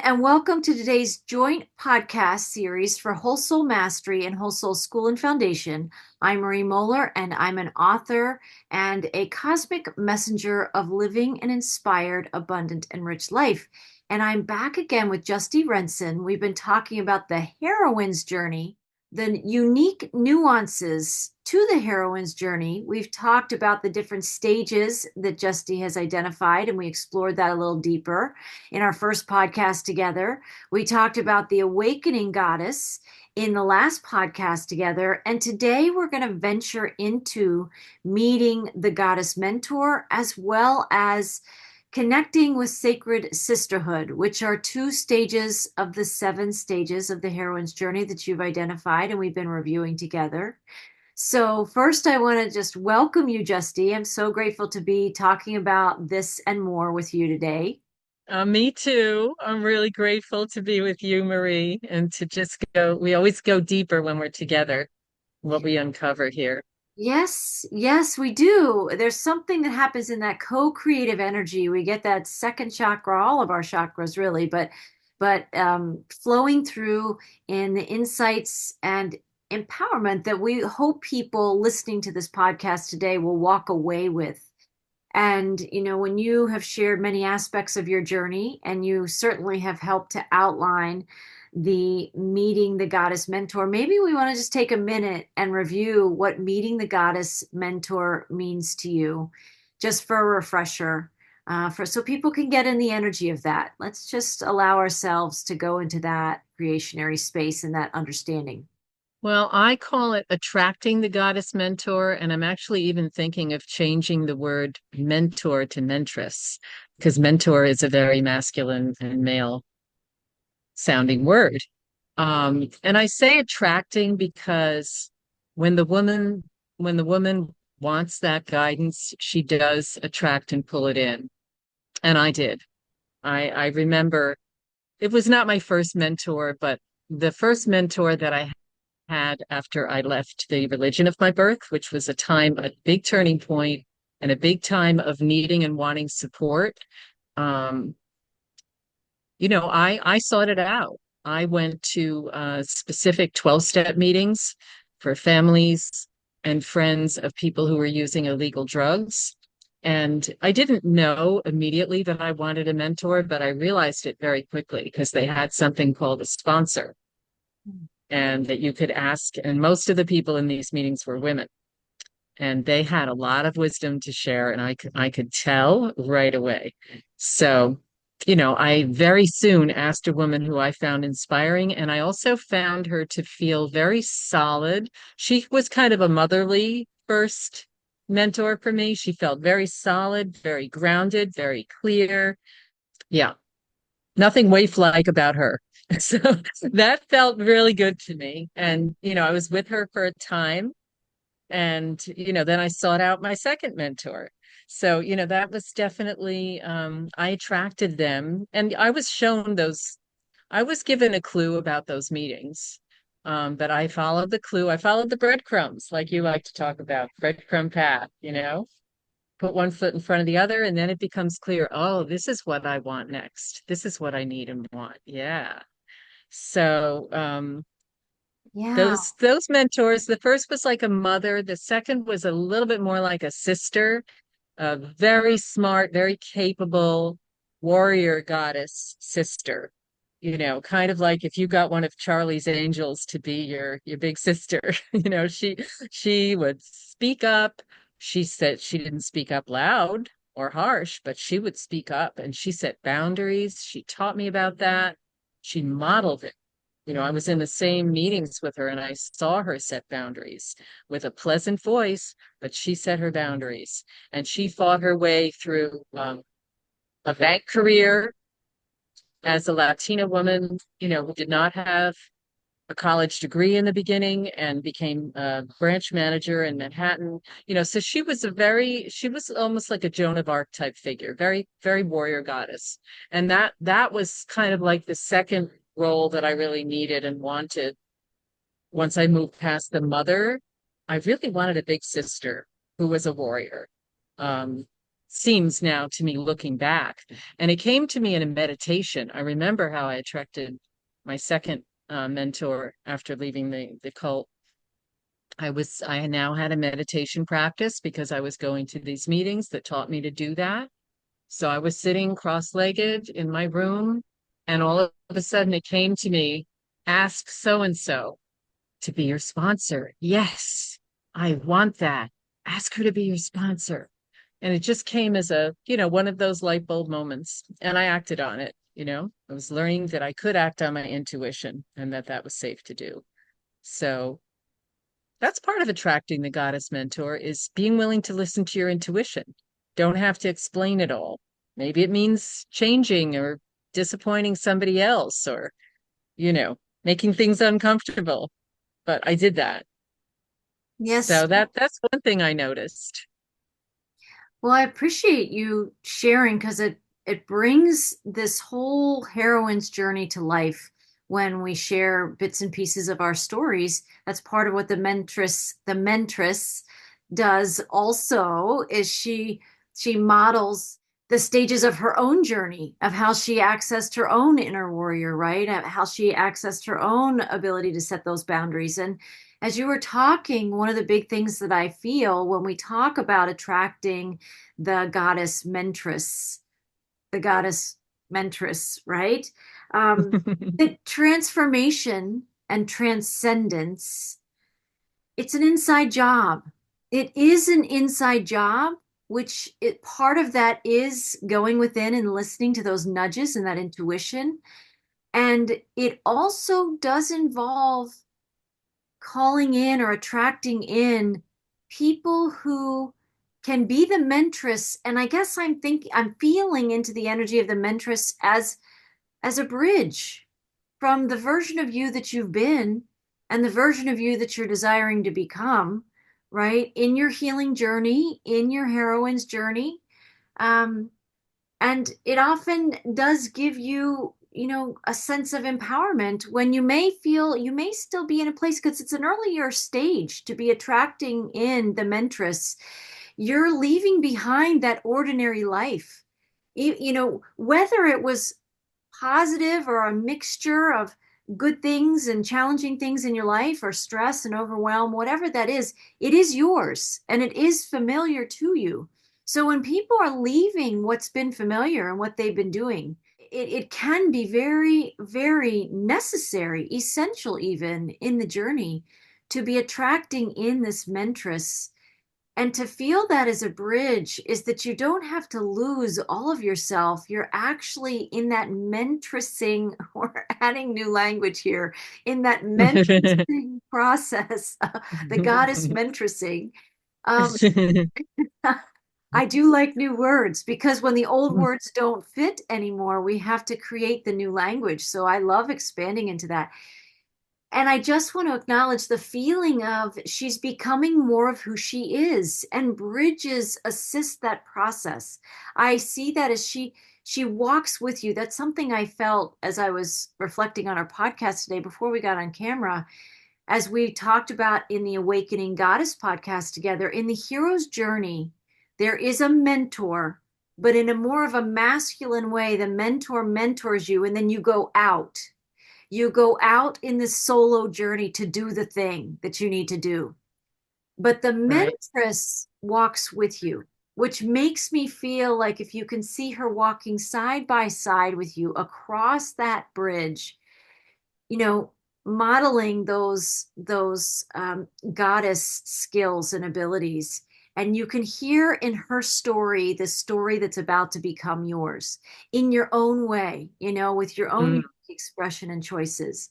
and welcome to today's joint podcast series for Whole Soul Mastery and Whole Soul School and Foundation. I'm Marie Mohler, and I'm an author and a cosmic messenger of living an inspired, abundant, and rich life. And I'm back again with Justy Renson. We've been talking about the heroine's journey, the unique nuances to the heroine's journey. We've talked about the different stages that Justy has identified, and we explored that a little deeper in our first podcast together. We talked about the awakening goddess in the last podcast together. And today we're going to venture into meeting the goddess mentor, as well as connecting with sacred sisterhood, which are two stages of the 7 stages of the heroine's journey that you've identified and we've been reviewing together. So first, I want to just welcome you, Justy. I'm so grateful to be talking about this and more with you today. Me too. I'm really grateful to be with you, Marie, and to just we always go deeper when we're together, what we uncover here. Yes, yes, we do. There's something that happens in that co-creative energy. We get that second chakra, all of our chakras really, but flowing through in the insights and empowerment that we hope people listening to this podcast today will walk away with. And, when you have shared many aspects of your journey, and you certainly have helped to outline the meeting the goddess mentor, maybe we want to just take a minute and review what meeting the goddess mentor means to you, just for a refresher, so people can get in the energy of that. Let's just allow ourselves to go into that creationary space and that understanding. Well, I call it attracting the goddess mentor, and I'm actually even thinking of changing the word mentor to mentress, because mentor is a very masculine and male sounding word. And I say attracting because when the woman when the woman wants that guidance, she does attract and pull it in. And I did. I remember it was not my first mentor, but the first mentor that I had after I left the religion of my birth, which was a big turning point and a big time of needing and wanting support. Um, I sought it out. I went to specific 12-step meetings for families and friends of people who were using illegal drugs. And I didn't know immediately that I wanted a mentor, but I realized it very quickly because they had something called a sponsor and that you could ask. And most of the people in these meetings were women, and they had a lot of wisdom to share, and I could tell right away. So, I very soon asked a woman who I found inspiring, and I also found her to feel very solid. She was kind of a motherly first mentor for me. She felt very solid, very grounded, very clear. Yeah, nothing waif-like about her. So that felt really good to me. And, I was with her for a time, and then I sought out my second mentor. So that was definitely I attracted them, and I was given a clue about those meetings. But I followed the clue. I followed the breadcrumbs, like you like to talk about, breadcrumb path. Put one foot in front of the other, and then it becomes clear, oh, this is what I want next, this is what I need and want. Yeah. So Yeah. those mentors, the first was like a mother, the second was a little bit more like a sister, a very smart, very capable warrior goddess sister. Kind of like if you got one of Charlie's angels to be your big sister. She would speak up. She said she didn't speak up loud or harsh, but she would speak up, and she set boundaries. She taught me about that. She modeled it. I was in the same meetings with her, and I saw her set boundaries with a pleasant voice, but she set her boundaries, and she fought her way through a bank career as a Latina woman, who did not have a college degree in the beginning and became a branch manager in Manhattan. So she was almost like a Joan of Arc type figure, very, very warrior goddess. And that was kind of like the second role that I really needed and wanted. Once I moved past the mother, I really wanted a big sister who was a warrior. Um, seems now to me looking back. And it came to me in a meditation. I remember how I attracted my second mentor after leaving the cult. I now had a meditation practice because I was going to these meetings that taught me to do that. So I was sitting cross-legged in my room, and all of a sudden it came to me, ask so and so to be your sponsor. Yes, I want that. Ask her to be your sponsor. And it just came as one of those light bulb moments. And I acted on it. I was learning that I could act on my intuition and that that was safe to do. So that's part of attracting the goddess mentor is being willing to listen to your intuition. Don't have to explain it all. Maybe it means changing or disappointing somebody else or, making things uncomfortable. But I did that. Yes. So that's one thing I noticed. Well, I appreciate you sharing because it brings this whole heroine's journey to life when we share bits and pieces of our stories. That's part of what the mentress does also is she models the stages of her own journey of how she accessed her own inner warrior, right? How she accessed her own ability to set those boundaries. And as you were talking, one of the big things that I feel when we talk about attracting the goddess mentress, the goddess mentress, right? The transformation and transcendence, it's an inside job. It is an inside job, which part of that is going within and listening to those nudges and that intuition. And it also does involve calling in or attracting in people who can be the mentress. And I guess I'm feeling into the energy of the mentress as a bridge from the version of you that you've been and the version of you that you're desiring to become, right? In your healing journey, in your heroine's journey. Um, and it often does give you, a sense of empowerment when you may feel you may still be in a place because it's an earlier stage to be attracting in the mentress. You're leaving behind that ordinary life. Whether it was positive or a mixture of good things and challenging things in your life or stress and overwhelm, whatever that is, it is yours and it is familiar to you. So when people are leaving what's been familiar and what they've been doing, it can be very, very necessary, essential even in the journey to be attracting in this mentress. And to feel that as a bridge is that you don't have to lose all of yourself. You're actually in that mentressing, we're adding new language here, in that mentressing process, the goddess mentressing. Um, I do like new words because when the old words don't fit anymore, we have to create the new language. So I love expanding into that. And I just want to acknowledge the feeling of she's becoming more of who she is, and bridges assist that process. I see that as she walks with you. That's something I felt as I was reflecting on our podcast today before we got on camera, as we talked about in the Awakening Goddess podcast together. In the hero's journey, there is a mentor, but in a more of a masculine way. The mentor mentors you, and then you go out. You go out in this solo journey to do the thing that you need to do. But the Right. mentress walks with you, which makes me feel like if you can see her walking side by side with you across that bridge, you know, modeling those goddess skills and abilities. And you can hear in her story the story that's about to become yours in your own way, with your own Mm. unique expression and choices.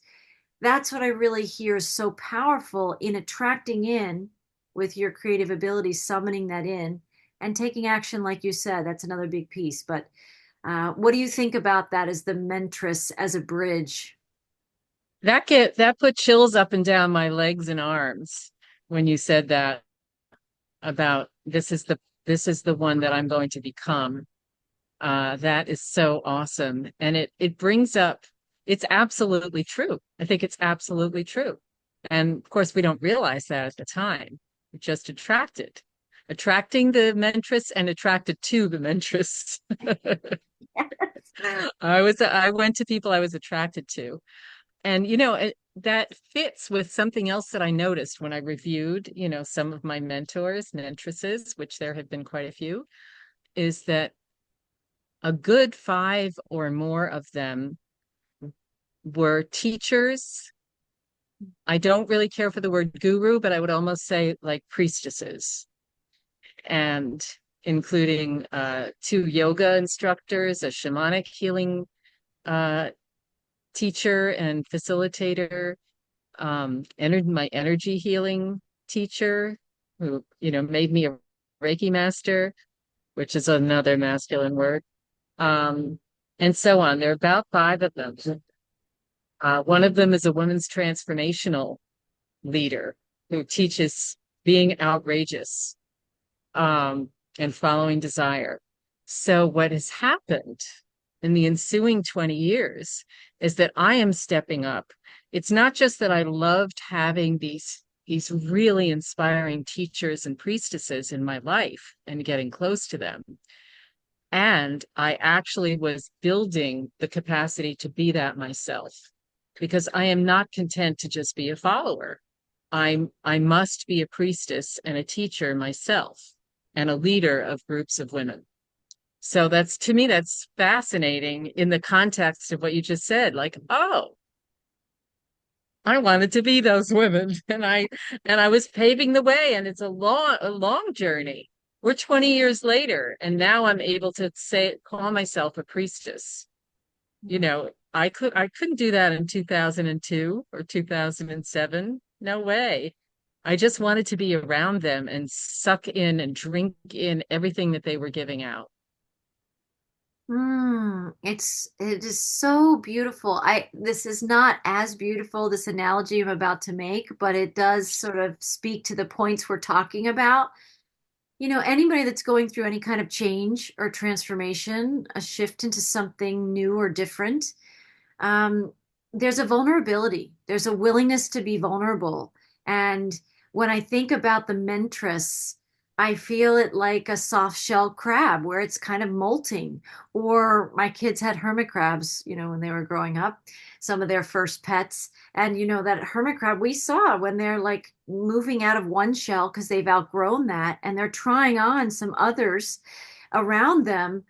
That's what I really hear is so powerful in attracting in with your creative abilities, summoning that in and taking action, like you said. That's another big piece. But what do you think about that as the mentress, as a bridge? That put chills up and down my legs and arms when you said that about this is the one that I'm going to become. That is so awesome. And it brings up, it's absolutely true. I think it's absolutely true. And of course, we don't realize that at the time. We're just attracted. attracting the mentress and attracted to the mentress. I went to people I was attracted to. And, that fits with something else that I noticed when I reviewed, some of my mentors, mentresses, which there have been quite a few, is that a good five or more of them were teachers. I don't really care for the word guru, but I would almost say like priestesses, and including two yoga instructors, a shamanic healing uh, teacher and facilitator, my energy healing teacher, who, made me a Reiki master, which is another masculine word, and so on. There are about five of them. One of them is a women's transformational leader who teaches being outrageous, and following desire. So what has happened in the ensuing 20 years is that I am stepping up. It's not just that I loved having these really inspiring teachers and priestesses in my life and getting close to them. And I actually was building the capacity to be that myself, because I am not content to just be a follower. I must be a priestess and a teacher myself and a leader of groups of women. So to me, that's fascinating in the context of what you just said. Like, oh, I wanted to be those women, and I was paving the way, and it's a long journey. We're 20 years later, and now I'm able to call myself a priestess. I couldn't do that in 2002 or 2007. No way. I just wanted to be around them and suck in and drink in everything that they were giving out. It is so beautiful. This is not as beautiful, this analogy I'm about to make, but it does sort of speak to the points we're talking about. Anybody that's going through any kind of change or transformation, a shift into something new or different, um, there's a vulnerability. There's a willingness to be vulnerable. And when I think about the mentress, I feel it like a soft shell crab where it's kind of molting. Or my kids had hermit crabs, when they were growing up, some of their first pets. And that hermit crab we saw when they're like moving out of one shell because they've outgrown that and they're trying on some others around them.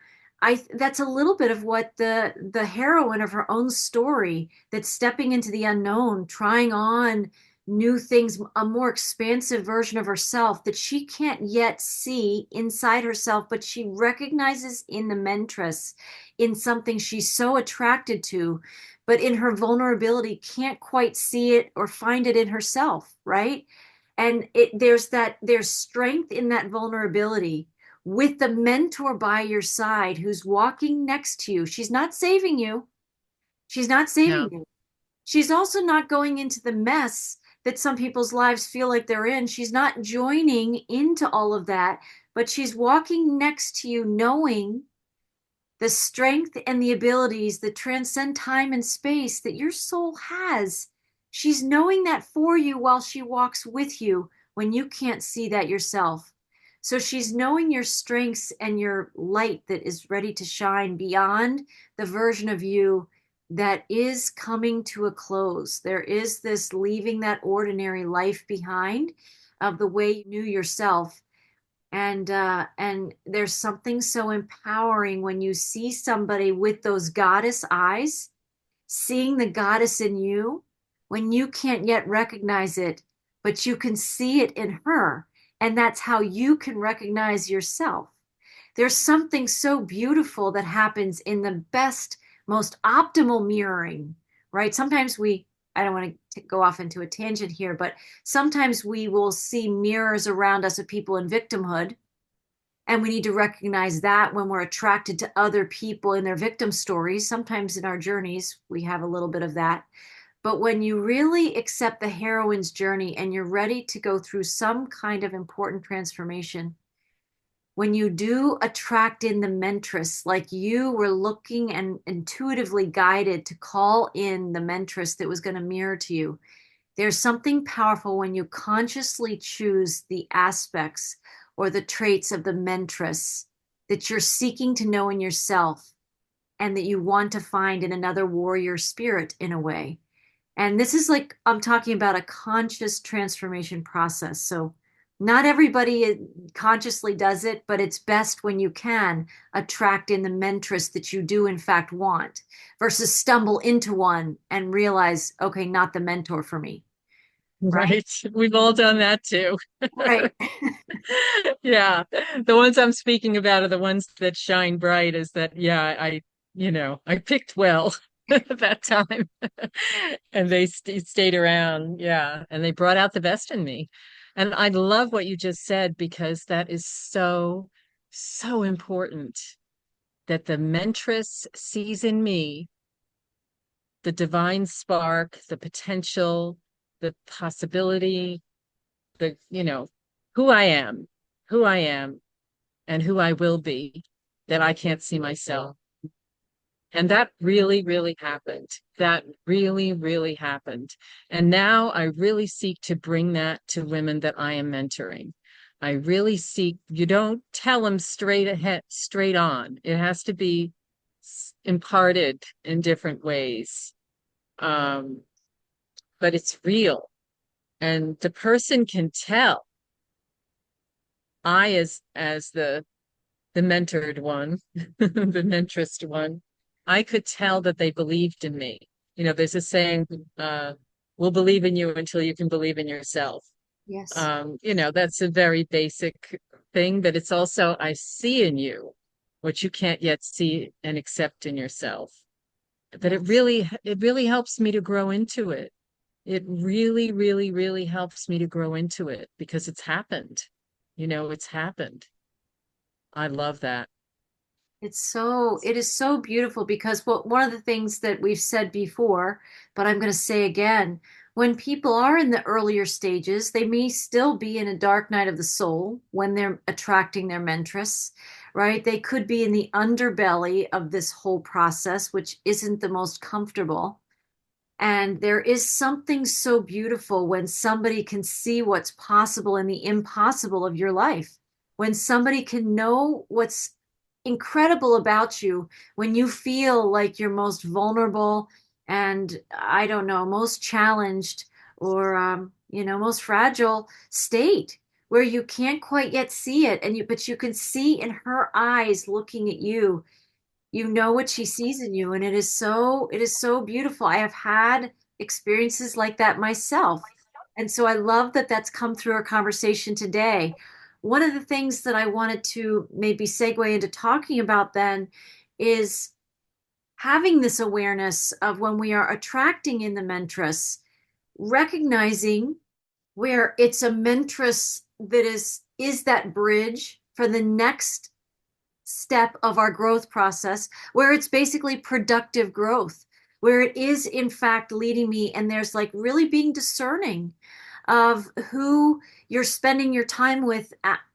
That's a little bit of what the heroine of her own story, that's stepping into the unknown, trying on new things, a more expansive version of herself that she can't yet see inside herself, but she recognizes in the mentress, in something she's so attracted to, but in her vulnerability can't quite see it or find it in herself, right? And there's strength in that vulnerability with the mentor by your side who's walking next to you. She's not saving you. She's not saving No, you. She's also not going into the mess that some people's lives feel like they're in. She's not joining into all of that, but she's walking next to you, knowing the strength and the abilities that transcend time and space that your soul has. She's knowing that for you while she walks with you when you can't see that yourself. So she's knowing your strengths and your light that is ready to shine beyond the version of you that is coming to a close. There is this leaving that ordinary life behind of the way you knew yourself. And there's something so empowering when you see somebody with those goddess eyes, seeing the goddess in you when you can't yet recognize it, but you can see it in her. And that's how you can recognize yourself. There's something so beautiful that happens in the best, most optimal mirroring, right? I don't want to go off into a tangent here, but sometimes we will see mirrors around us of people in victimhood. And we need to recognize that when we're attracted to other people in their victim stories. Sometimes in our journeys, we have a little bit of that. But when you really accept the heroine's journey and you're ready to go through some kind of important transformation, when you do attract in the mentress, like you were looking and intuitively guided to call in the mentress that was going to mirror to you, there's something powerful when you consciously choose the aspects or the traits of the mentress that you're seeking to know in yourself and that you want to find in another warrior spirit in a way. And this is like, I'm talking about a conscious transformation process. So not everybody consciously does it, but it's best when you can attract in the mentress that you do in fact want versus stumble into one and realize, okay, not the mentor for me. Right? Right. We've all done that too. Right. Yeah. The ones I'm speaking about are the ones that shine bright is that, yeah, I picked well that time and they stayed around. Yeah. And they brought out the best in me. And I love what you just said because that is so, so important that the mentress sees in me the divine spark, the potential, the possibility, the who I am, who I am, and who I will be that I can't see myself. And that really, really happened. That really, really happened. And now I really seek to bring that to women that I am mentoring. I really seek, you don't tell them straight ahead, straight on. It has to be imparted in different ways. Um, but it's real. And the person can tell. I as the mentored one, the mentorist one, I could tell that they believed in me. There's a saying, we'll believe in you until you can believe in yourself. Yes. That's a very basic thing, but it's also I see in you what you can't yet see and accept in yourself. But Yes. it really helps me to grow into it. It really, really, really helps me to grow into it because it's happened. It's happened. I love that. It is so beautiful because one of the things that we've said before, but I'm going to say again, when people are in the earlier stages, they may still be in a dark night of the soul when they're attracting their mentress, right? They could be in the underbelly of this whole process, which isn't the most comfortable. And there is something so beautiful when somebody can see what's possible and the impossible of your life. When somebody can know what's incredible about you, when you feel like you're most vulnerable and, I don't know, most challenged or, most fragile state where you can't quite yet see it. But you can see in her eyes looking at you, you know what she sees in you, and it is so beautiful. I have had experiences like that myself, and so I love that that's come through our conversation today. One of the things that I wanted to maybe segue into talking about then is having this awareness of when we are attracting in the mentress, recognizing where it's a mentress that is that bridge for the next step of our growth process, where it's basically productive growth, where it is in fact leading me, and there's like really being discerning of who you're spending your time with,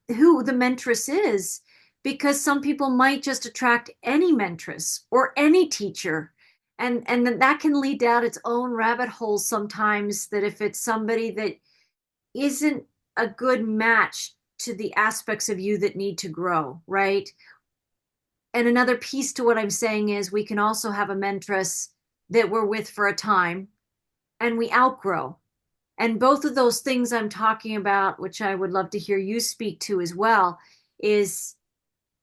who the mentress is, because some people might just attract any mentress or any teacher, and that can lead down its own rabbit hole sometimes, that if it's somebody that isn't a good match to the aspects of you that need to grow, right? And another piece to what I'm saying is we can also have a mentress that we're with for a time and we outgrow. And both of those things I'm talking about, which I would love to hear you speak to as well, is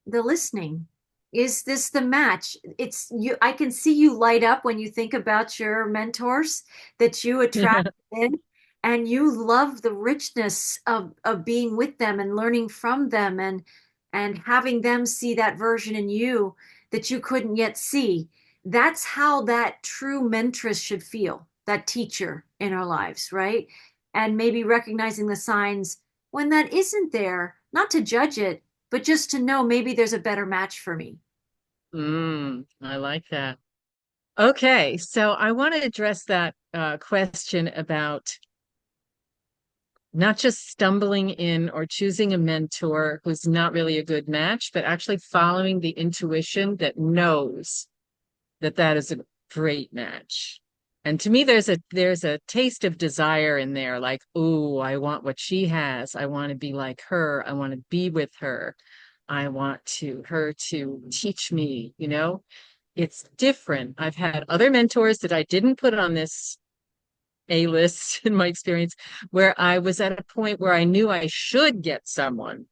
the listening. Is this the match? It's you. I can see you light up when you think about your mentors that you attract in, and you love the richness of being with them and learning from them, and having them see that version in you that you couldn't yet see. That's how that true mentress should feel, that teacher in our lives, right? And maybe recognizing the signs when that isn't there, not to judge it, but just to know maybe there's a better match for me. I like that. Okay, so I want to address that question about not just stumbling in or choosing a mentor who's not really a good match, but actually following the intuition that knows that that is a great match. And to me, there's a taste of desire in there, like, oh, I want what she has. I want to be like her. I want to be with her. I want her to teach me, you know? It's different. I've had other mentors that I didn't put on this A list in my experience, where I was at a point where I knew I should get someone.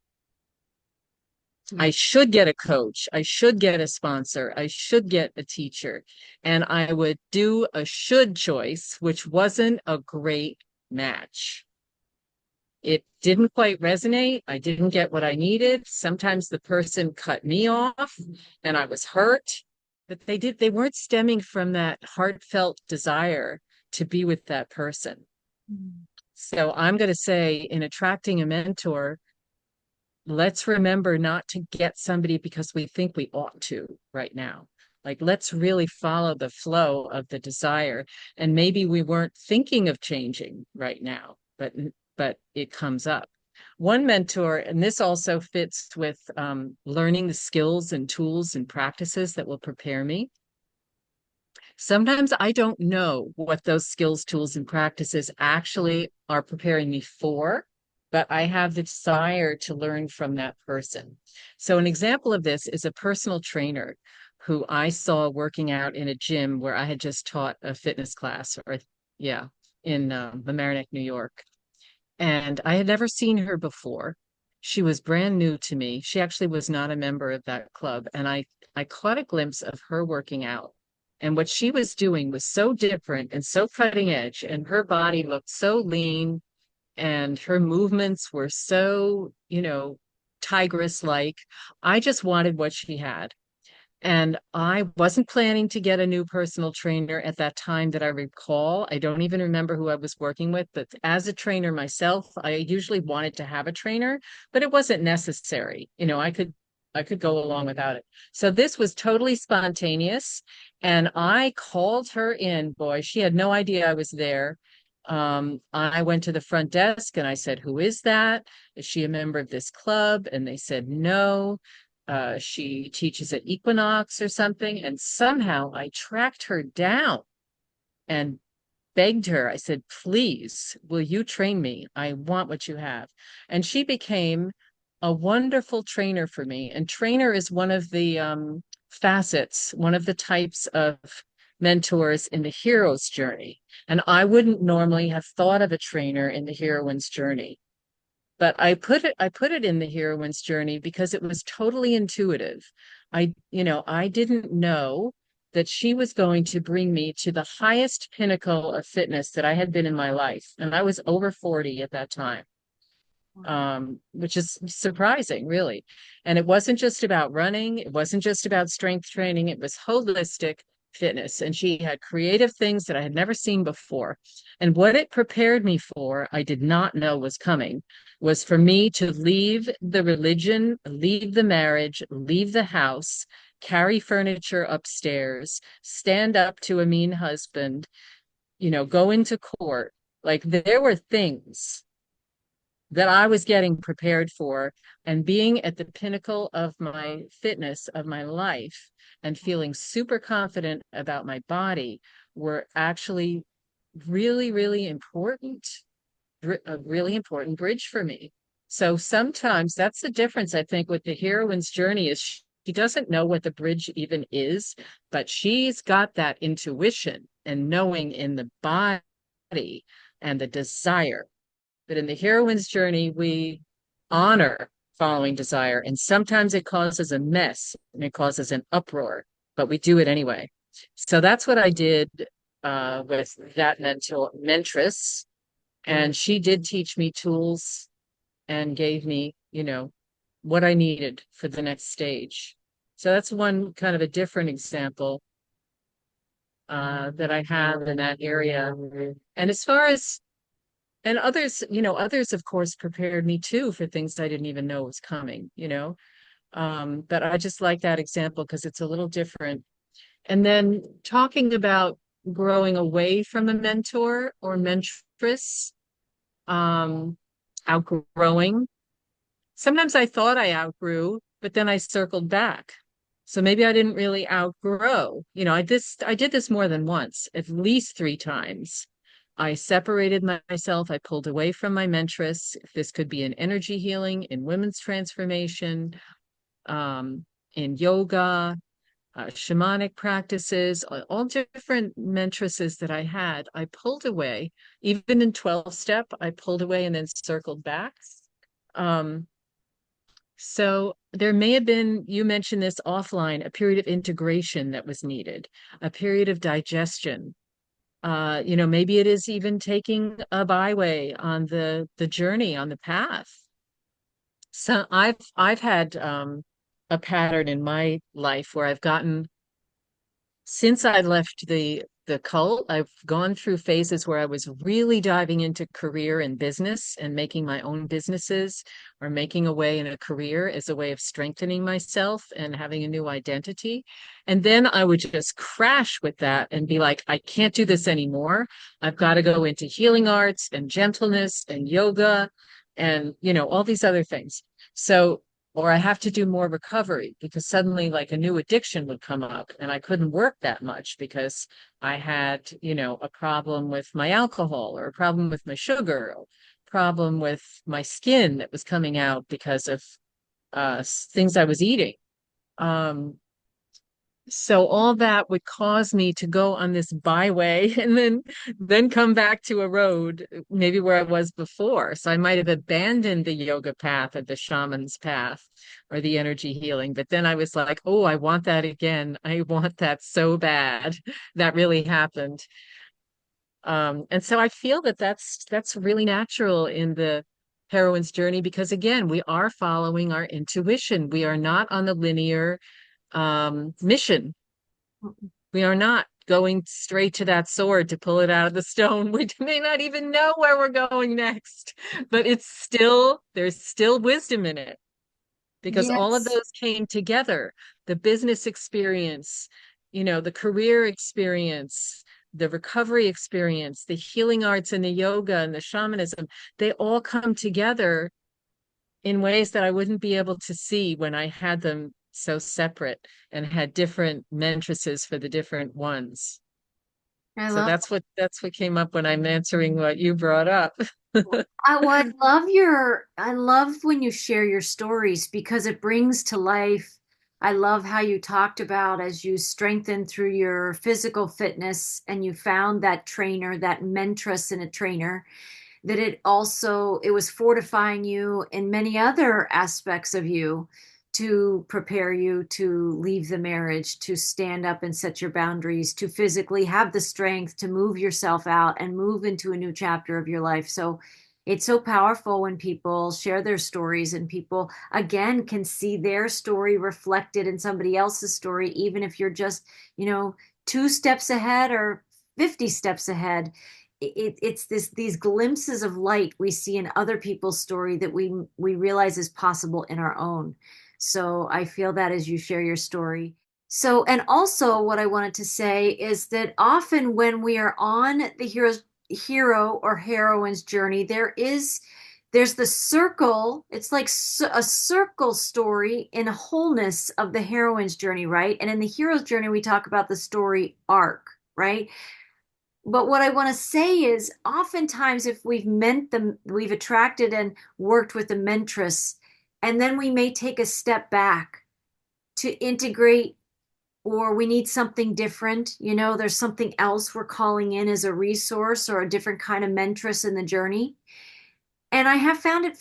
I Mm. should get a coach. I should get a sponsor. I should get a teacher. And I would do a should choice, which wasn't a great match. It didn't quite resonate. I didn't get what I needed. Sometimes the person cut me off and I was hurt, but they weren't stemming from that heartfelt desire to be with that person. Mm. So I'm going to say in attracting a mentor, let's remember not to get somebody because we think we ought to right now. Like, let's really follow the flow of the desire. And maybe we weren't thinking of changing right now, but it comes up. One mentor, and this also fits with learning the skills and tools and practices that will prepare me. Sometimes I don't know what those skills, tools, and practices actually are preparing me for, but I have the desire to learn from that person. So, an example of this is a personal trainer who I saw working out in a gym where I had just taught a fitness class, or yeah, in Mamaroneck, New York. And I had never seen her before. She was brand new to me. She actually was not a member of that club. And I caught a glimpse of her working out. And what she was doing was so different and so cutting edge. And her body looked so lean and her movements were so, tigress like. I just wanted what she had. And I wasn't planning to get a new personal trainer at that time that I recall. I don't even remember who I was working with, but as a trainer myself, I usually wanted to have a trainer, but it wasn't necessary. I could go along without it. So this was totally spontaneous. And I called her in. Boy, she had no idea I was there. I went to the front desk and I said, "Who is that? Is she a member of this club?" And they said, "No." She teaches at Equinox or something. And somehow I tracked her down and begged her. I said, "Please, will you train me? I want what you have." And she became a wonderful trainer for me. And trainer is one of the facets, one of the types of mentors in the hero's journey. And I wouldn't normally have thought of a trainer in the heroine's journey. But I put it in the heroine's journey because it was totally intuitive. I didn't know that she was going to bring me to the highest pinnacle of fitness that I had been in my life. And I was over 40 at that time, which is surprising, really. And it wasn't just about running, it wasn't just about strength training, it was holistic fitness. And she had creative things that I had never seen before. And what it prepared me for, I did not know was coming, was for me to leave the religion, leave the marriage, leave the house, carry furniture upstairs, stand up to a mean husband, go into court. Like, there were things that I was getting prepared for, and being at the pinnacle of my fitness of my life and feeling super confident about my body were actually really, really important, a really important bridge for me. So sometimes that's the difference, I think, with the heroine's journey is she doesn't know what the bridge even is, but she's got that intuition and knowing in the body and the desire. But in the heroine's journey, we honor following desire. And sometimes it causes a mess and it causes an uproar, but we do it anyway. So that's what I did with that mentress. And she did teach me tools and gave me, what I needed for the next stage. So that's one kind of a different example that I have in that area. And as far as and others, of course, prepared me too for things I didn't even know was coming. But I just like that example because it's a little different. And then talking about growing away from a mentor or mentress, outgrowing. Sometimes I thought I outgrew, but then I circled back. So maybe I didn't really outgrow. I did this more than once, at least 3 times. I separated myself. I pulled away from my mentress. This could be in energy healing, in women's transformation, um, in yoga, shamanic practices, all different mentresses that I had. I pulled away. Even in 12 step, I pulled away and then circled back. Um, so there may have been, you mentioned this offline, a period of integration that was needed, a period of digestion. Maybe it is even taking a byway on the journey, on the path. So I've had a pattern in my life where I've gotten since I left the cult, I've gone through phases where I was really diving into career and business and making my own businesses or making a way in a career as a way of strengthening myself and having a new identity. And then I would just crash with that and be like, I can't do this anymore. I've got to go into healing arts and gentleness and yoga and, all these other things. So or I have to do more recovery because suddenly like a new addiction would come up and I couldn't work that much because I had, a problem with my alcohol or a problem with my sugar, or problem with my skin that was coming out because of things I was eating. Um, so all that would cause me to go on this byway and then come back to a road maybe where I was before. So I might have abandoned the yoga path or the shaman's path or the energy healing. But then I was like, oh, I want that again. I want that so bad. That really happened. And so I feel that that's really natural in the heroine's journey because again, we are following our intuition. We are not on the linear mission. We are not going straight to that sword to pull it out of the stone. We may not even know where we're going next, but there's still wisdom in it because all of Yes. those came together. The business experience, the career experience, the recovery experience, the healing arts and the yoga and the shamanism, they all come together in ways that I wouldn't be able to see when I had them so separate and had different mentresses for the different ones. I So love that's what came up when I'm answering what you brought up. I love when you share your stories because it brings to life. I love how you talked about as you strengthened through your physical fitness and you found that trainer, that mentress in a trainer, that it was fortifying you in many other aspects of you to prepare you to leave the marriage, to stand up and set your boundaries, to physically have the strength to move yourself out and move into a new chapter of your life. So it's so powerful when people share their stories and people again can see their story reflected in somebody else's story, even if you're just, 2 steps ahead or 50 steps ahead. It's these glimpses of light we see in other people's story that we realize is possible in our own. So I feel that as you share your story. So, and also what I wanted to say is that often when we are on the hero or heroine's journey, there's the circle. It's like a circle story in a wholeness of the heroine's journey, right? And in the hero's journey, we talk about the story arc, right? But what I want to say is oftentimes if we've attracted and worked with a mentress, and then we may take a step back to integrate, or we need something different. There's something else we're calling in as a resource or a different kind of mentress in the journey. And I have found it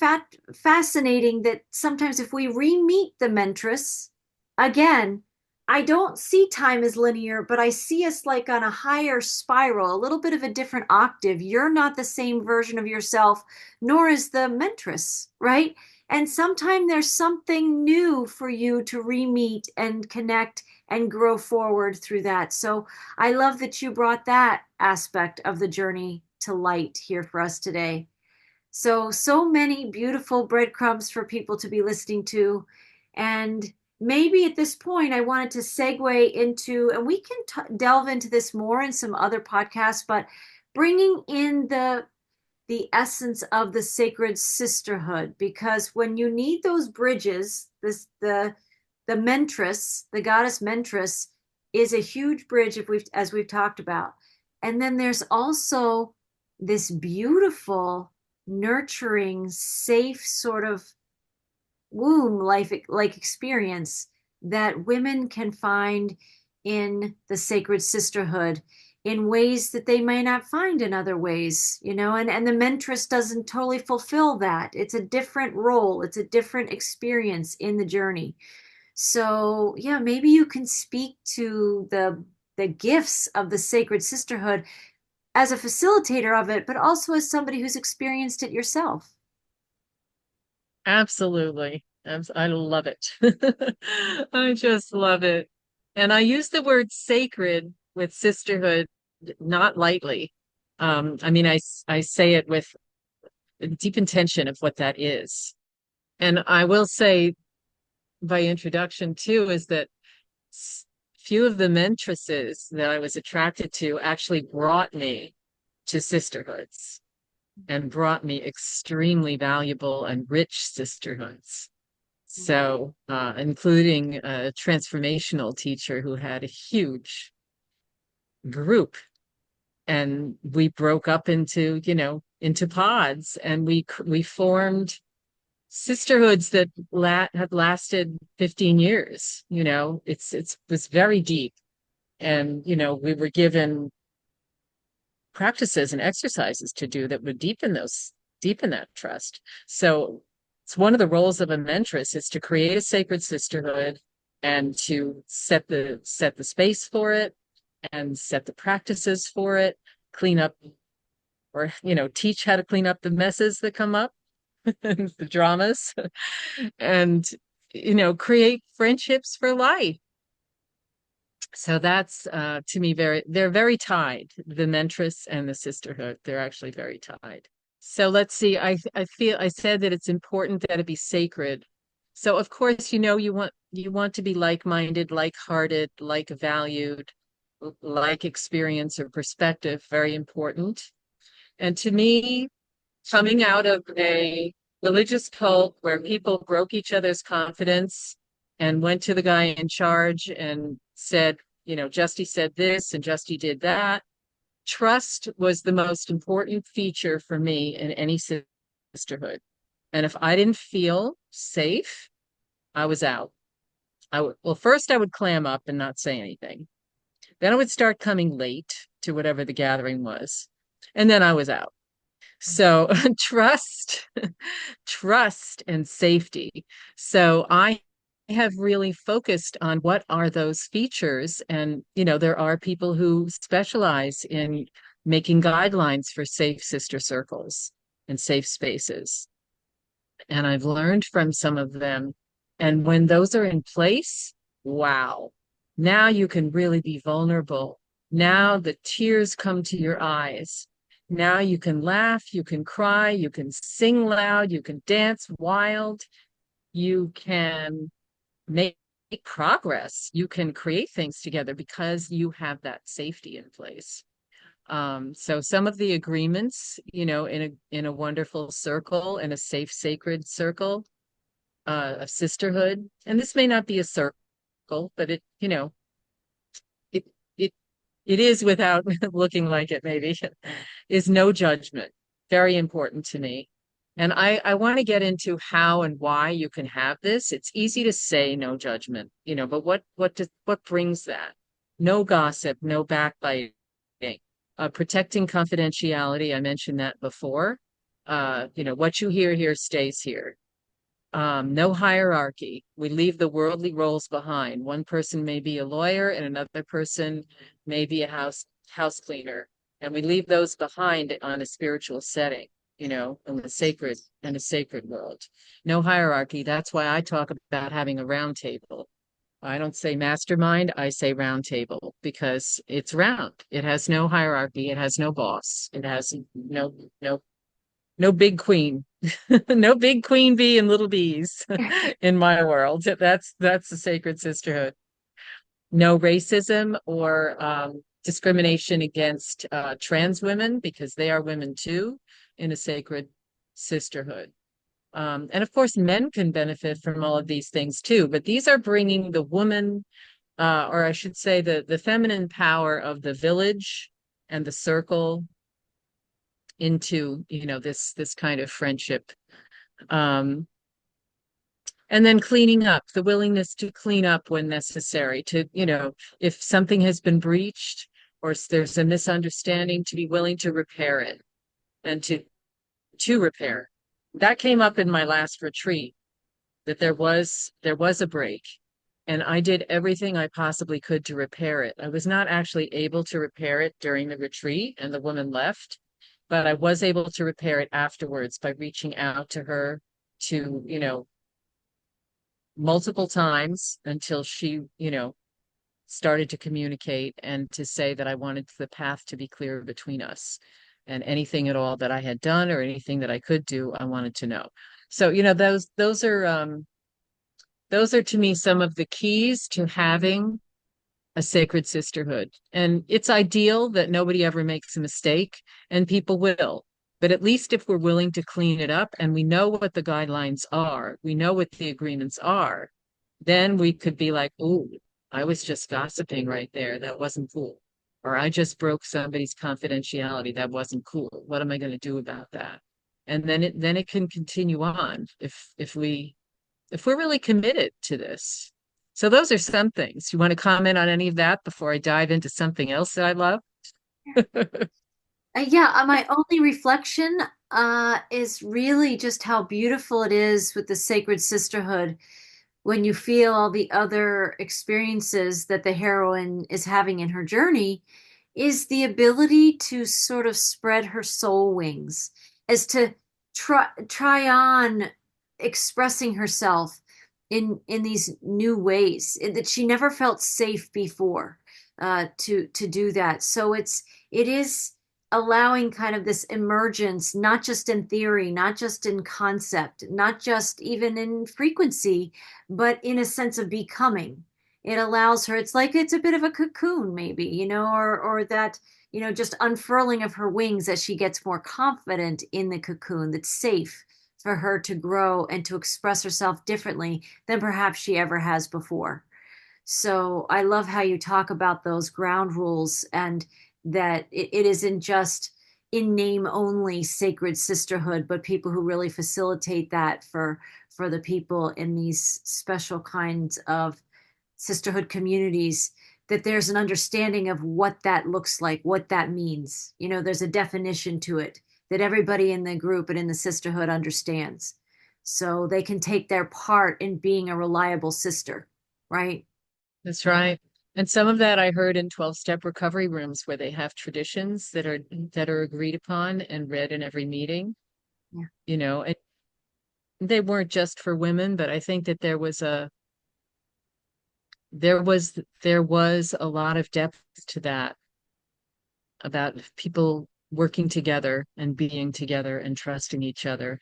fascinating that sometimes if we re-meet the mentress, again, I don't see time as linear, but I see us like on a higher spiral, a little bit of a different octave. You're not the same version of yourself, nor is the mentress, right? And sometimes there's something new for you to re-meet and connect and grow forward through that. So I love that you brought that aspect of the journey to light here for us today. So many beautiful breadcrumbs for people to be listening to. And maybe at this point, I wanted to segue into, and we can delve into this more in some other podcasts, but bringing in the essence of the sacred sisterhood, because when you need those bridges, the the Mentress, the goddess Mentress, is a huge bridge if we've as we've talked about. And then there's also this beautiful, nurturing, safe sort of womb life like experience that women can find in the sacred sisterhood in ways that they may not find in other ways, and the mentress doesn't totally fulfill that. It's a different role, it's a different experience in the journey. So yeah, maybe you can speak to the gifts of the sacred sisterhood as a facilitator of it, but also as somebody who's experienced it yourself. Absolutely. I love it. I just love it. And I use the word sacred with sisterhood not lightly. I mean, I say it with deep intention of what that is. And I will say by introduction too, is that few of the mentresses that I was attracted to actually brought me to sisterhoods and brought me extremely valuable and rich sisterhoods. So, including a transformational teacher who had a huge group, and we broke up into pods, and we formed sisterhoods that have lasted 15 years. It was very deep, and we were given practices and exercises to do that would deepen that trust. So it's one of the roles of a mentress is to create a sacred sisterhood and to set the space for it and set the practices for it, clean up or teach how to clean up the messes that come up, the dramas, and create friendships for life. So that's to me they're very tied. The mentress and the sisterhood, they're actually very tied. So let's see. I feel I said that it's important that it be sacred. So of course, you want to be like-minded, like-hearted, like valued, like experience or perspective, very important. And to me, coming out of a religious cult where people broke each other's confidence and went to the guy in charge and said, Justy said this and Justy did that. Trust was the most important feature for me in any sisterhood. And if I didn't feel safe, I was out. Well, first I would clam up and not say anything. Then I would start coming late to whatever the gathering was. And then I was out. So trust, trust and safety. So I have really focused on what are those features. And, there are people who specialize in making guidelines for safe sister circles and safe spaces. And I've learned from some of them. And when those are in place, wow, now you can really be vulnerable. Now the tears come to your eyes. Now you can laugh, you can cry, you can sing loud, you can dance wild, you can make progress, you can create things together because you have that safety in place. So some of the agreements, in a wonderful circle, in a safe, sacred circle of sisterhood, and this may not be a circle, but it it it is without looking like it, maybe, is no judgment. Very important to me. And I want to get into how and why you can have this. It's easy to say no judgment, but what brings that? No gossip, no backbiting, protecting confidentiality. I mentioned that before. What you hear here stays here. No hierarchy. We leave the worldly roles behind. One person may be a lawyer and another person may be a house cleaner. And we leave those behind on a spiritual setting, in a sacred world. No hierarchy. That's why I talk about having a round table. I don't say mastermind, I say round table because it's round. It has no hierarchy, it has no boss. It has no big queen. No big queen bee and little bees in my world. That's the sacred sisterhood. No racism or discrimination against trans women because they are women too in a sacred sisterhood. And of course, men can benefit from all of these things too, but these are bringing the woman, or I should say the feminine power of the village and the circle into, this kind of friendship. Um, and then cleaning up, the willingness to clean up when necessary, to, if something has been breached or there's a misunderstanding, to be willing to repair it and to repair. That came up in my last retreat, that there was a break, and I did everything I possibly could to repair it. I was not actually able to repair it during the retreat and the woman left, but I was able to repair it afterwards by reaching out to her to, multiple times until she, started to communicate and to say that I wanted the path to be clear between us. And anything at all that I had done or anything that I could do, I wanted to know. So, those are to me some of the keys to having a sacred sisterhood. And it's ideal that nobody ever makes a mistake, and people will. But at least if we're willing to clean it up and we know what the guidelines are, we know what the agreements are, then we could be like, "Oh, I was just gossiping right there. That wasn't cool." Or I just broke somebody's confidentiality. That wasn't cool. What am I going to do about that? And then it can continue on if we're really committed to this. So those are some things. You want to comment on any of that before I dive into something else that I love? Yeah, my only reflection is really just how beautiful it is with the sacred sisterhood when you feel all the other experiences that the heroine is having in her journey, is the ability to sort of spread her soul wings, as to try on expressing herself in these new ways that she never felt safe before, to do that. So it is allowing kind of this emergence, not just in theory, not just in concept, not just even in frequency, but in a sense of becoming. It allows her, it's like it's a bit of a cocoon, maybe, or that, just unfurling of her wings as she gets more confident in the cocoon that's safe for her to grow and to express herself differently than perhaps she ever has before. So I love how you talk about those ground rules, and that it isn't just in name only sacred sisterhood, but people who really facilitate that for the people in these special kinds of sisterhood communities, that there's an understanding of what that looks like, what that means. There's a definition to it that everybody in the group and in the sisterhood understands. So they can take their part in being a reliable sister, right? That's right. And some of that I heard in 12-step recovery rooms where they have traditions that are agreed upon and read in every meeting, Yeah. and they weren't just for women, but I think that there was a lot of depth to that, about people working together and being together and trusting each other,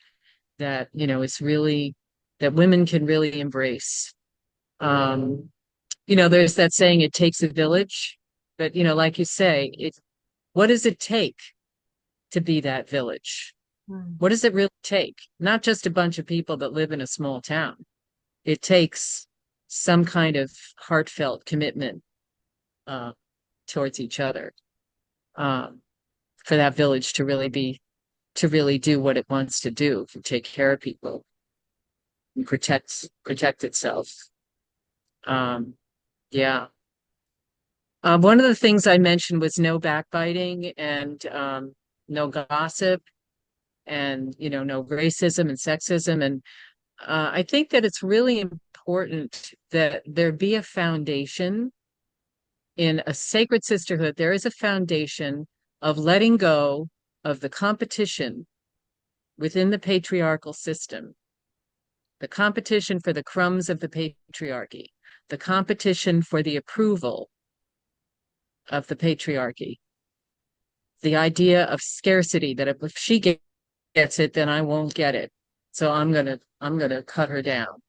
that, is really, that women can really embrace. Um, there's that saying, it takes a village, but, like you say, what does it take to be that village? Mm. What does it really take? Not just a bunch of people that live in a small town. It takes some kind of heartfelt commitment, uh, towards each other, um, for that village to really do what it wants to do, to take care of people and protect itself. Um, yeah. One of the things I mentioned was no backbiting, and no gossip, and, no racism and sexism. And I think that it's really important that there be a foundation in a sacred sisterhood. There is a foundation of letting go of the competition within the patriarchal system, the competition for the crumbs of the patriarchy, the competition for the approval of the patriarchy, the idea of scarcity, that if she gets it, then I won't get it. So I'm gonna cut her down.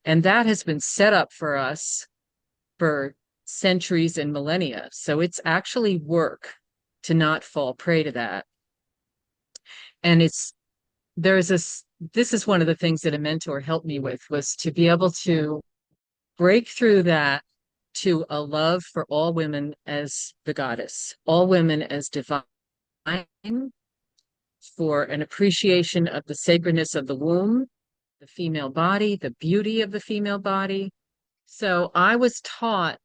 And that has been set up for us for centuries and millennia. So it's actually work to not fall prey to that. And there's this is one of the things that a mentor helped me with, was to be able to break through that to a love for all women as the goddess, all women as divine, for an appreciation of the sacredness of the womb, the female body, the beauty of the female body. So I was taught,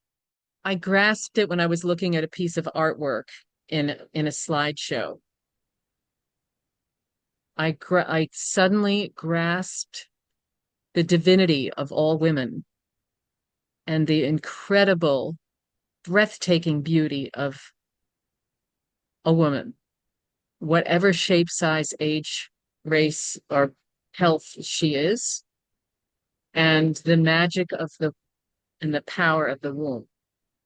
I grasped it when I was looking at a piece of artwork in a slideshow. I suddenly grasped the divinity of all women and the incredible, breathtaking beauty of a woman, whatever shape, size, age, race, or health she is, and the magic of the and the power of the womb.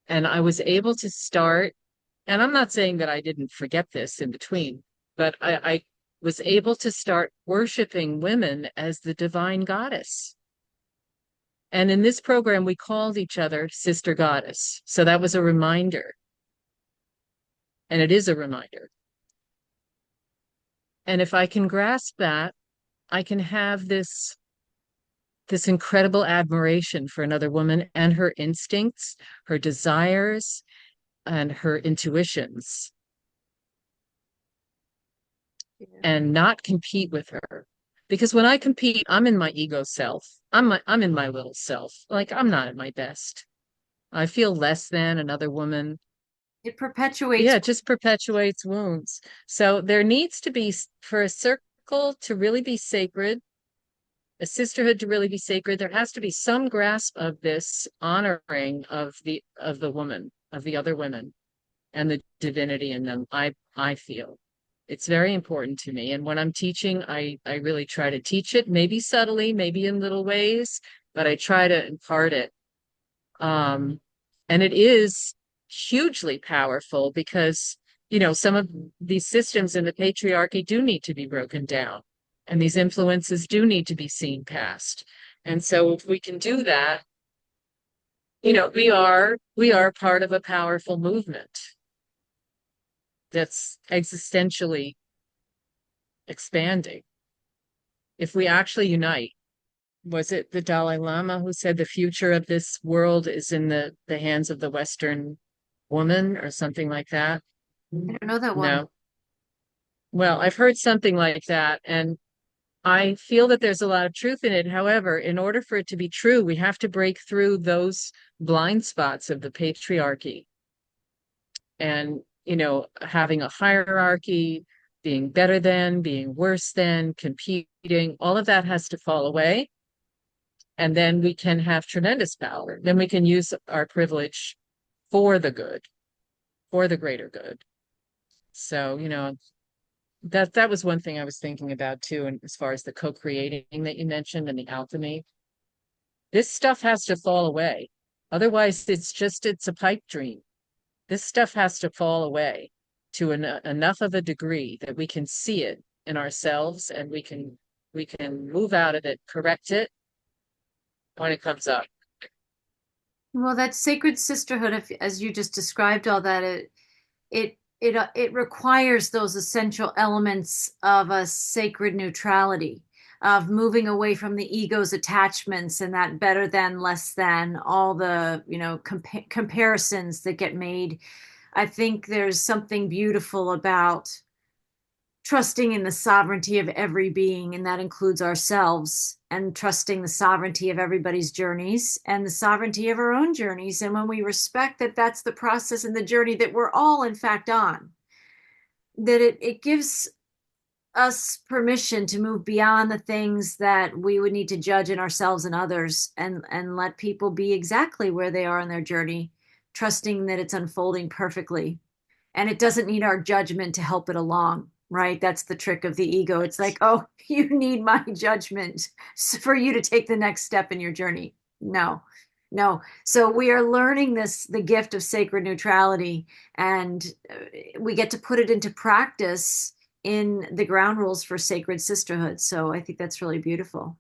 And I was able to start, and I'm not saying that I didn't forget this in between, but I was able to start worshiping women as the divine goddess. And in this program, we called each other Sister Goddess. So that was a reminder. And it is a reminder. And if I can grasp that, I can have this incredible admiration for another woman and her instincts, her desires, and her intuitions, Yeah. and not compete with her. Because when I compete, I'm in my ego self. I'm in my little self. Like, I'm not at my best. I feel less than another woman. It perpetuates. Yeah, it just perpetuates wounds. So there needs to be, for a circle to really be sacred, a sisterhood to really be sacred, there has to be some grasp of this honoring of the woman, of the other women, and the divinity in them. I feel it's very important to me. And when I'm teaching, I really try to teach it, maybe subtly, maybe in little ways, but I try to impart it. Um, and it is hugely powerful because, some of these systems in the patriarchy do need to be broken down, and these influences do need to be seen past. And so if we can do that, we are part of a powerful movement that's existentially expanding. If we actually unite, was it the Dalai Lama who said the future of this world is in the hands of the Western woman or something like that? I don't know that one. No. Well, I've heard something like that, and I feel that there's a lot of truth in it. However, in order for it to be true, we have to break through those blind spots of the patriarchy and, having a hierarchy, being better than, being worse than, competing, all of that has to fall away. And then we can have tremendous power. Then we can use our privilege for the good, for the greater good. So, that was one thing I was thinking about too, and as far as the co-creating that you mentioned and the alchemy, this stuff has to fall away. Otherwise, it's a pipe dream. This stuff has to fall away to enough of a degree that we can see it in ourselves, and we can move out of it, correct it when it comes up. Well, that sacred sisterhood, if, as you just described all that, it requires those essential elements of a sacred neutrality, of moving away from the ego's attachments and that better than, less than, all the, comparisons that get made. I think there's something beautiful about trusting in the sovereignty of every being, and that includes ourselves, and trusting the sovereignty of everybody's journeys and the sovereignty of our own journeys. And when we respect that that's the process and the journey that we're all, in fact, on, that it gives us permission to move beyond the things that we would need to judge in ourselves and others, and let people be exactly where they are in their journey, trusting that it's unfolding perfectly. And it doesn't need our judgment to help it along, right? That's the trick of the ego. It's like, oh, you need my judgment for you to take the next step in your journey. No, no. So we are learning the gift of sacred neutrality, and we get to put it into practice in the ground rules for sacred sisterhood. So I think that's really beautiful.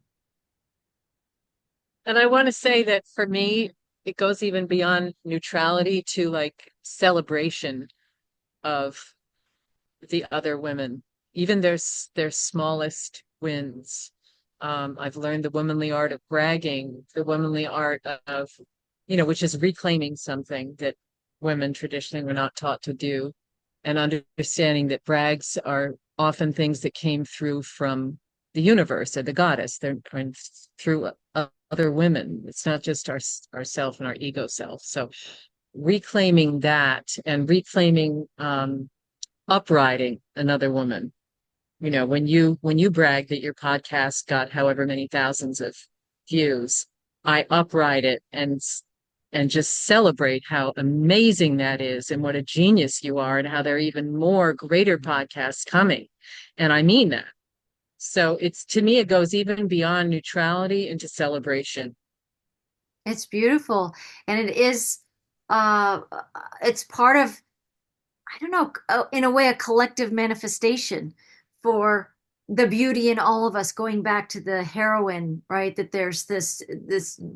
And I want to say that for me, it goes even beyond neutrality to like celebration of the other women, even their smallest wins. I've learned the womanly art of bragging, the womanly art of, which is reclaiming something that women traditionally were not taught to do, and understanding that brags are often things that came through from the universe or the goddess. They're through other women. It's not just ourself and our ego self. So reclaiming that and reclaiming upriding another woman. When you brag that your podcast got however many thousands of views, I upright it and just celebrate how amazing that is and what a genius you are and how there are even more greater podcasts coming. And I mean that. So it's, to me, it goes even beyond neutrality into celebration. It's beautiful. And it is, uh, it's part of, I don't know, in a way, a collective manifestation for the beauty in all of us, going back to the heroine, right? That there's this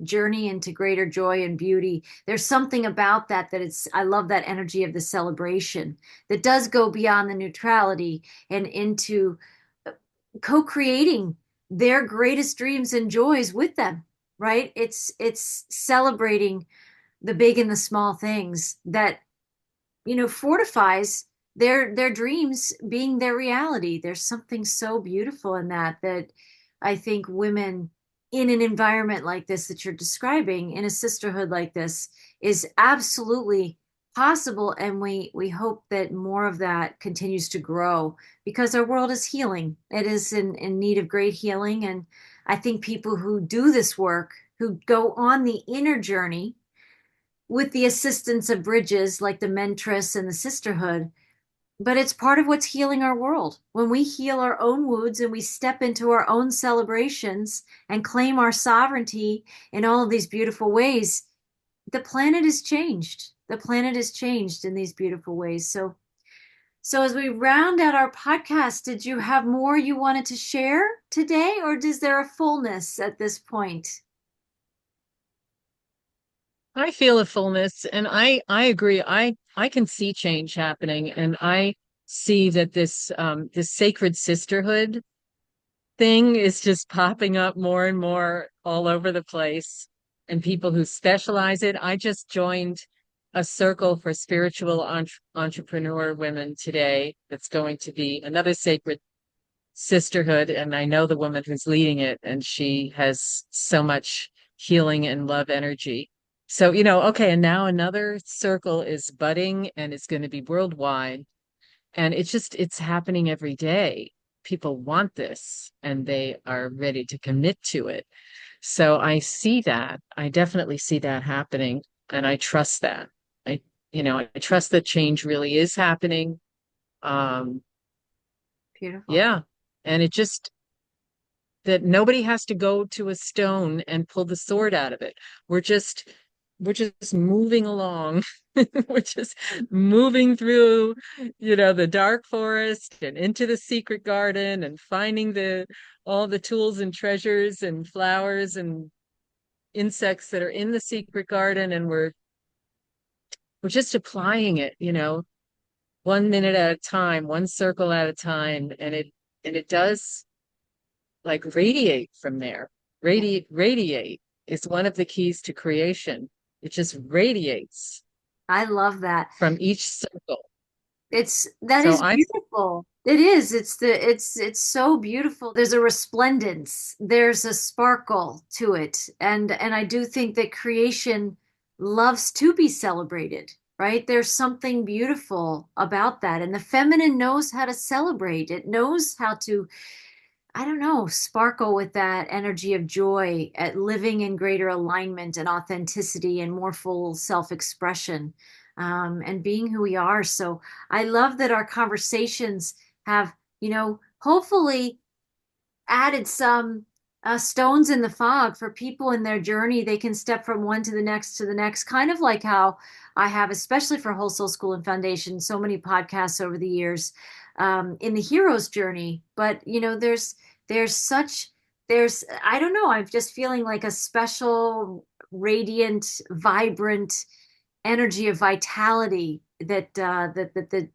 journey into greater joy and beauty. There's something about that it's, I love that energy of the celebration that does go beyond the neutrality and into co-creating their greatest dreams and joys with them, right? It's celebrating the big and the small things that, fortifies their dreams being their reality. There's something so beautiful in that I think women in an environment like this that you're describing, in a sisterhood like this, is absolutely possible. And we hope that more of that continues to grow, because our world is healing. It is in need of great healing. And I think people who do this work, who go on the inner journey with the assistance of bridges like the Mentress and the Sisterhood, but it's part of what's healing our world. When we heal our own wounds and we step into our own celebrations and claim our sovereignty in all of these beautiful ways, the planet is changed. The planet is changed in these beautiful ways. So as we round out our podcast, did you have more you wanted to share today, or is there a fullness at this point? I feel a fullness, and I agree. I can see change happening, and I see that this sacred sisterhood thing is just popping up more and more all over the place, and people who specialize it. I just joined a circle for spiritual entrepreneur women today. That's going to be another sacred sisterhood, and I know the woman who's leading it, and she has so much healing and love energy. So, okay, and now another circle is budding and it's going to be worldwide. And it's happening every day. People want this and they are ready to commit to it. So I see that. I definitely see that happening. And I trust that. I, I trust that change really is happening. Um, Beautiful. yeah. And it just, that nobody has to go to a stone and pull the sword out of it. We're just we're just moving along. We're just moving through, the dark forest and into the secret garden and finding the all the tools and treasures and flowers and insects that are in the secret garden, and we're just applying it, 1 minute at a time, one circle at a time, and it does like radiate from there. Radiate is one of the keys to creation. It just radiates I love that. from each circle. That So is beautiful. It is. It's so beautiful. There's a resplendence. There's a sparkle to it. And I do think that creation loves to be celebrated, right? There's something beautiful about that. And the feminine knows how to celebrate. It knows how to, I don't know, sparkle with that energy of joy at living in greater alignment and authenticity and more full self-expression, and being who we are. So I love that our conversations have, hopefully added some stones in the fog for people in their journey. They can step from one to the next, kind of like how I have, especially for Whole Soul School and Foundation, so many podcasts over the years, in the hero's journey. But there's such there's I don't know. I'm just feeling like a special, radiant, vibrant energy of vitality that the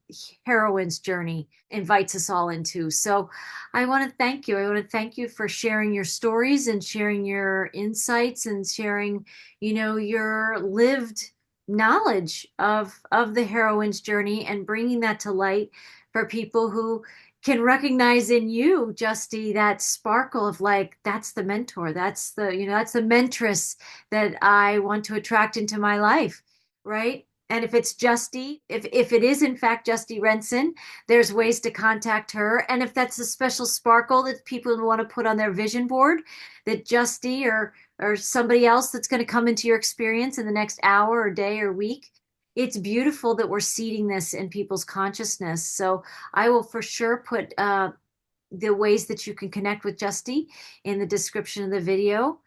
heroine's journey invites us all into. So I want to thank you. I want to thank you for sharing your stories and sharing your insights and sharing, your lived knowledge of the heroine's journey and bringing that to light for people who can recognize in you, Justy, that sparkle of like, that's the mentor, that's the mentress that I want to attract into my life, right? And if it's Justy, if it is in fact Justy Renson, there's ways to contact her. And if that's a special sparkle that people want to put on their vision board, that Justy or somebody else that's going to come into your experience in the next hour or day or week, it's beautiful that we're seeding this in people's consciousness. So I will for sure put the ways that you can connect with Justy in the description of the video.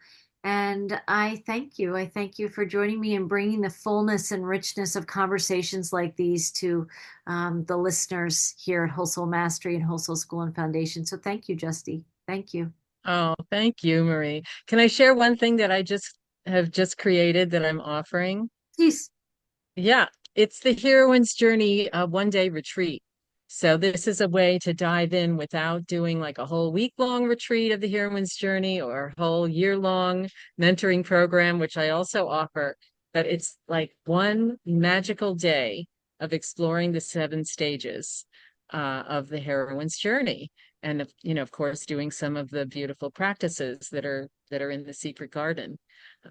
And I thank you. I thank you for joining me and bringing the fullness and richness of conversations like these to the listeners here at Whole Soul Mastery and Whole Soul School and Foundation. So thank you, Justy. Thank you. Oh, thank you, Marie. Can I share one thing that I just created that I'm offering? Please. Yeah, it's the Heroine's Journey one-day retreat. So this is a way to dive in without doing like a whole week-long retreat of the Heroine's Journey or a whole year-long mentoring program, which I also offer. But it's like one magical day of exploring the 7 stages of the heroine's journey, and of course, doing some of the beautiful practices that are in the secret garden.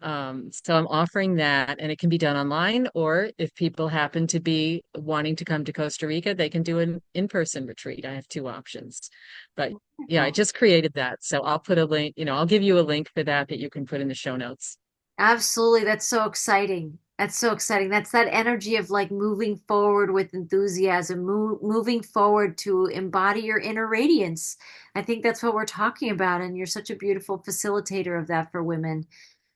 So I'm offering that, and it can be done online, or if people happen to be wanting to come to Costa Rica, they can do an in-person retreat. I have 2 options. But yeah, I Wonderful. just created that. So I'll put a link, I'll give you a link for that you can put in the show notes. Absolutely. That's so exciting. That's so exciting. That's that energy of like moving forward with enthusiasm, moving forward to embody your inner radiance. I think that's what we're talking about. And you're such a beautiful facilitator of that for women.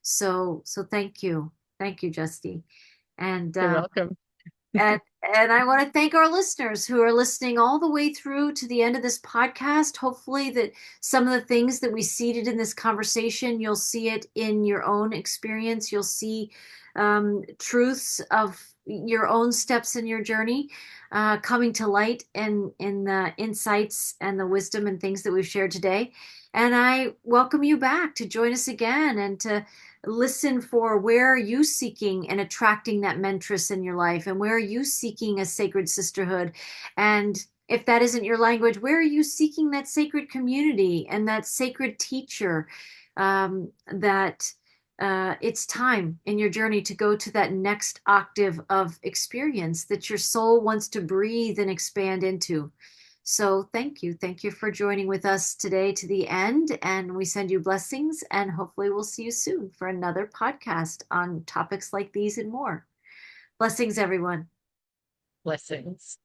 So thank you. Thank you, Justy. And You're welcome. and and I want to thank our listeners who are listening all the way through to the end of this podcast. Hopefully that some of the things that we seeded in this conversation, you'll see it in your own experience. You'll see truths of your own steps in your journey coming to light in the insights and the wisdom and things that we've shared today. And I welcome you back to join us again and to listen for where are you seeking and attracting that mentress in your life, and where are you seeking a sacred sisterhood, and if that isn't your language, where are you seeking that sacred community and that sacred teacher, that it's time in your journey to go to that next octave of experience that your soul wants to breathe and expand into. So thank you. Thank you for joining with us today to the end. And we send you blessings, and hopefully we'll see you soon for another podcast on topics like these and more. Blessings, everyone. Blessings.